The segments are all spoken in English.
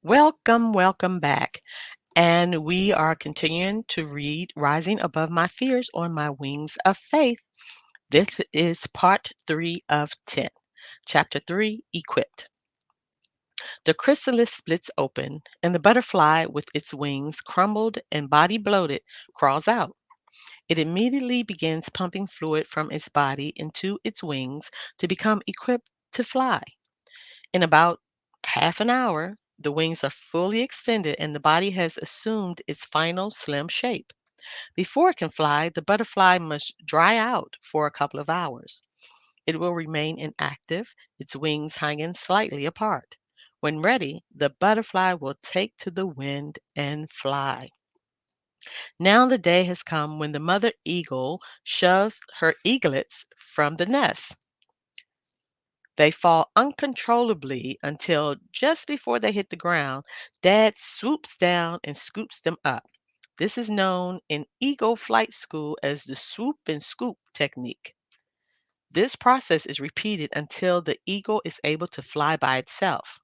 Welcome, welcome back. And we are continuing to read Rising Above My Fears on My Wings of Faith. This is part 3 of 10. Chapter 3 Equipped. The chrysalis splits open, and the butterfly, with its wings crumbled and body bloated, crawls out. It immediately begins pumping fluid from its body into its wings to become equipped to fly. In about half an hour, the wings are fully extended and the body has assumed its final slim shape. Before it can fly, the butterfly must dry out for a couple of hours. It will remain inactive, its wings hanging slightly apart. When ready, the butterfly will take to the wind and fly. Now the day has come when the mother eagle shoves her eaglets from the nest. They fall uncontrollably until just before they hit the ground, Dad swoops down and scoops them up. This is known in eagle flight school as the swoop and scoop technique. This process is repeated until the eagle is able to fly by itself.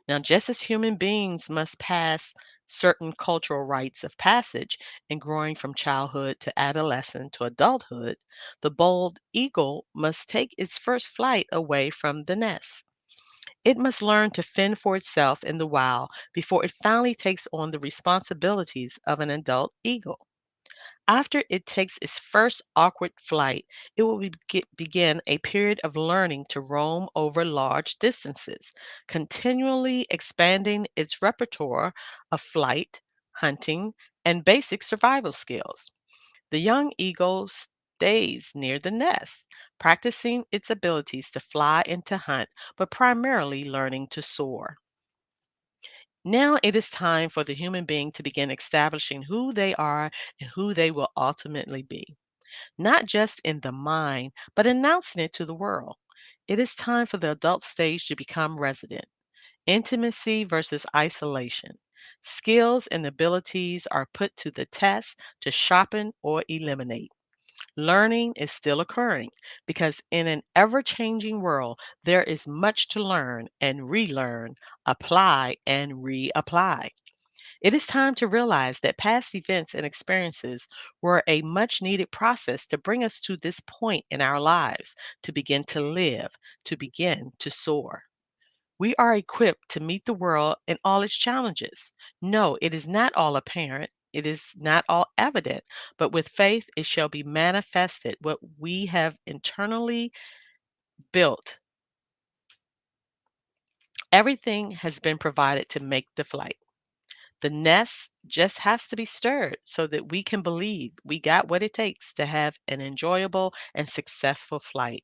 Now, just as human beings must pass certain cultural rites of passage in growing from childhood to adolescence to adulthood, the bold eagle must take its first flight away from the nest. It must learn to fend for itself in the wild before it finally takes on the responsibilities of an adult eagle. After it takes its first awkward flight, it will begin a period of learning to roam over large distances, continually expanding its repertoire of flight, hunting, and basic survival skills. The young eagle stays near the nest, practicing its abilities to fly and to hunt, but primarily learning to soar. Now it is time for the human being to begin establishing who they are and who they will ultimately be, not just in the mind, but announcing it to the world. It is time for the adult stage to become resident. Intimacy versus isolation. Skills and abilities are put to the test to sharpen or eliminate. Learning is still occurring because in an ever changing world, there is much to learn and relearn, apply and reapply. It is time to realize that past events and experiences were a much needed process to bring us to this point in our lives, to begin to live, to begin to soar. We are equipped to meet the world and all its challenges. No, it is not all apparent. It is not all evident, but with faith it shall be manifested what we have internally built. Everything has been provided to make the flight. The nest just has to be stirred so that we can believe we got what it takes to have an enjoyable and successful flight.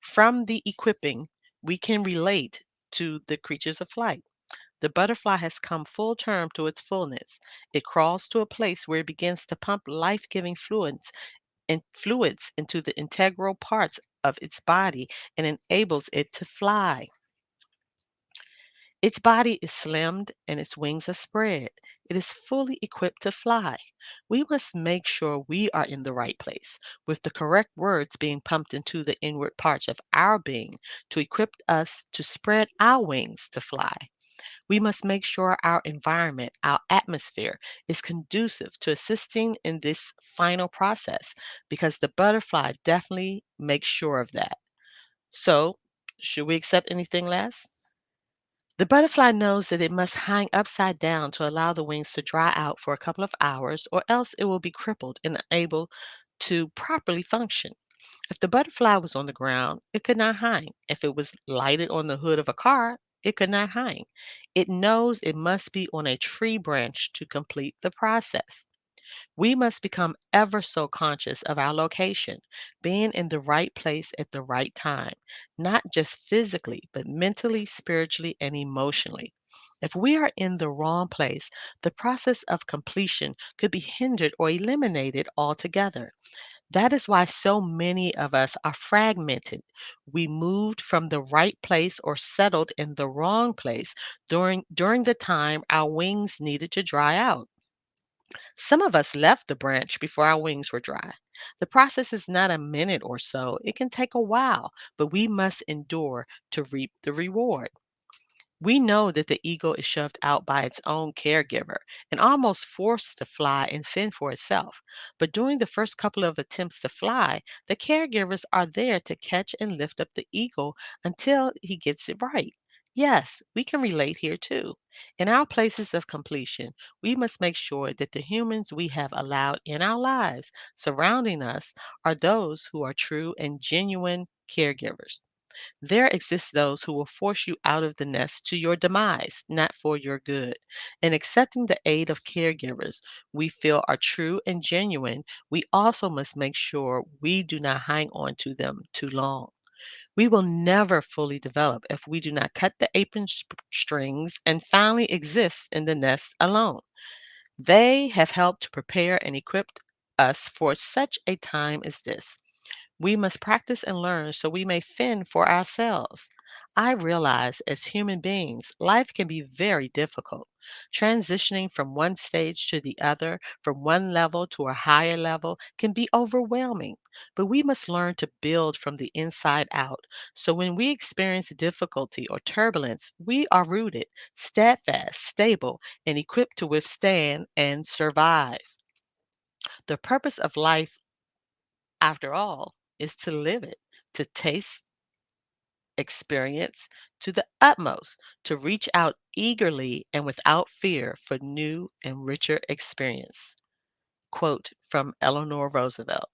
From the equipping, we can relate to the creatures of flight. The butterfly has come full term to its fullness. It crawls to a place where it begins to pump life-giving fluids into the integral parts of its body and enables it to fly. Its body is slimmed and its wings are spread. It is fully equipped to fly. We must make sure we are in the right place, with the correct words being pumped into the inward parts of our being to equip us to spread our wings to fly. We must make sure our environment, our atmosphere, is conducive to assisting in this final process because the butterfly definitely makes sure of that. So, should we accept anything less? The butterfly knows that it must hang upside down to allow the wings to dry out for a couple of hours, or else it will be crippled and unable to properly function. If the butterfly was on the ground, it could not hang. If it was lighted on the hood of a car, it could not hang. It knows it must be on a tree branch to complete the process. We must become ever so conscious of our location, being in the right place at the right time, not just physically, but mentally, spiritually, and emotionally. If we are in the wrong place, the process of completion could be hindered or eliminated altogether. That is why so many of us are fragmented. We moved from the right place or settled in the wrong place during the time our wings needed to dry out. Some of us left the branch before our wings were dry. The process is not a minute or so, it can take a while, but we must endure to reap the reward. We know that the eagle is shoved out by its own caregiver and almost forced to fly and fend for itself. But during the first couple of attempts to fly, the caregivers are there to catch and lift up the eagle until he gets it right. Yes, we can relate here too. In our places of completion, we must make sure that the humans we have allowed in our lives surrounding us are those who are true and genuine caregivers. There exist those who will force you out of the nest to your demise, not for your good. In accepting the aid of caregivers we feel are true and genuine, we also must make sure we do not hang on to them too long. We will never fully develop if we do not cut the apron strings and finally exist in the nest alone. They have helped to prepare and equip us for such a time as this. We must practice and learn so we may fend for ourselves. I realize as human beings, life can be very difficult. Transitioning from one stage to the other, from one level to a higher level, can be overwhelming. But we must learn to build from the inside out. So when we experience difficulty or turbulence, we are rooted, steadfast, stable, and equipped to withstand and survive. The purpose of life, after all, is to live it, to taste experience to the utmost, to reach out eagerly and without fear for new and richer experience. Quote from Eleanor Roosevelt.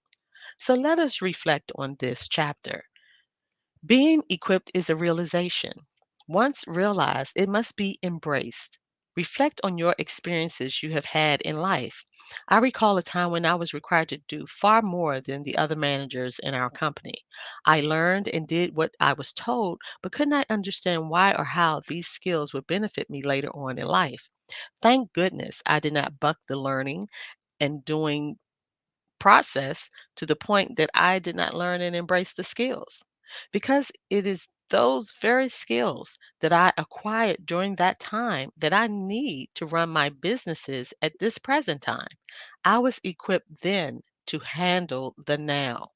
So let us reflect on this chapter. Being equipped is a realization. Once realized, it must be embraced. Reflect on your experiences you have had in life. I recall a time when I was required to do far more than the other managers in our company. I learned and did what I was told, but could not understand why or how these skills would benefit me later on in life. Thank goodness I did not buck the learning and doing process to the point that I did not learn and embrace the skills. Because it is those very skills that I acquired during that time that I need to run my businesses at this present time. I was equipped then to handle the now.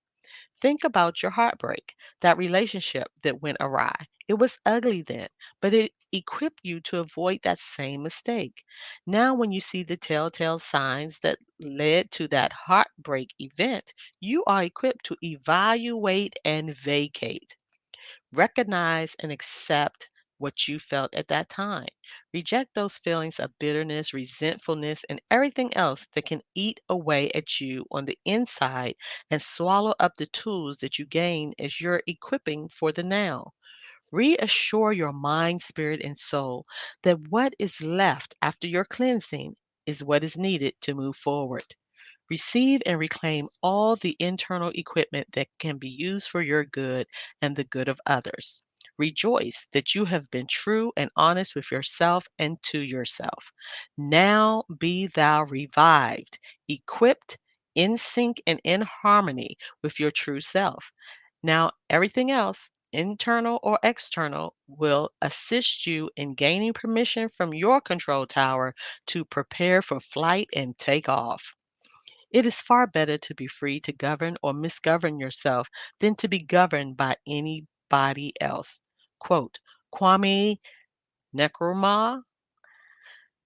Think about your heartbreak, that relationship that went awry. It was ugly then, but it equipped you to avoid that same mistake. Now, when you see the telltale signs that led to that heartbreak event, you are equipped to evaluate and vacate. Recognize and accept what you felt at that time. Reject those feelings of bitterness, resentfulness, and everything else that can eat away at you on the inside and swallow up the tools that you gain as you're equipping for the now. Reassure your mind, spirit, and soul that what is left after your cleansing is what is needed to move forward. Receive and reclaim all the internal equipment that can be used for your good and the good of others. Rejoice that you have been true and honest with yourself and to yourself. Now be thou revived, equipped, in sync, and in harmony with your true self. Now, everything else, internal or external, will assist you in gaining permission from your control tower to prepare for flight and take off. It is far better to be free to govern or misgovern yourself than to be governed by anybody else. Quote, Kwame Nkrumah,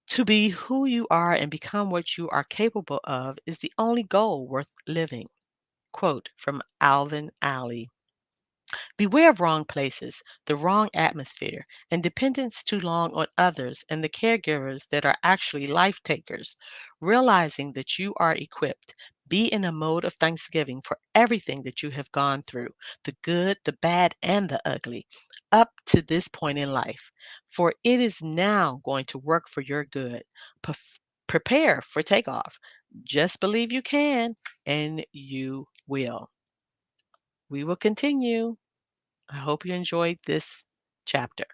to be who you are and become what you are capable of is the only goal worth living. Quote from Alvin Alley. Beware of wrong places, the wrong atmosphere, and dependence too long on others and the caregivers that are actually life takers. Realizing that you are equipped, be in a mode of thanksgiving for everything that you have gone through, the good, the bad, and the ugly, up to this point in life. For it is now going to work for your good. Prepare for takeoff. Just believe you can, and you will. We will continue. I hope you enjoyed this chapter.